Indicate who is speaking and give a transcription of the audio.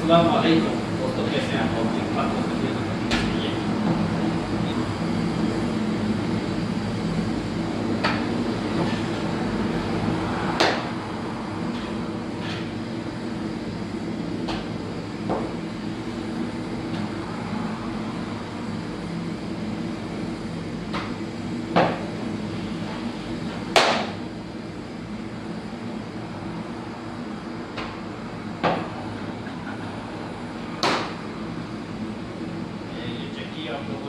Speaker 1: Assalamualaikum. दोस्तों कैसे हैं आप लोग? ठीक ठाक हो? तबीयत तो ठीक है? ये चक्की आप लोगों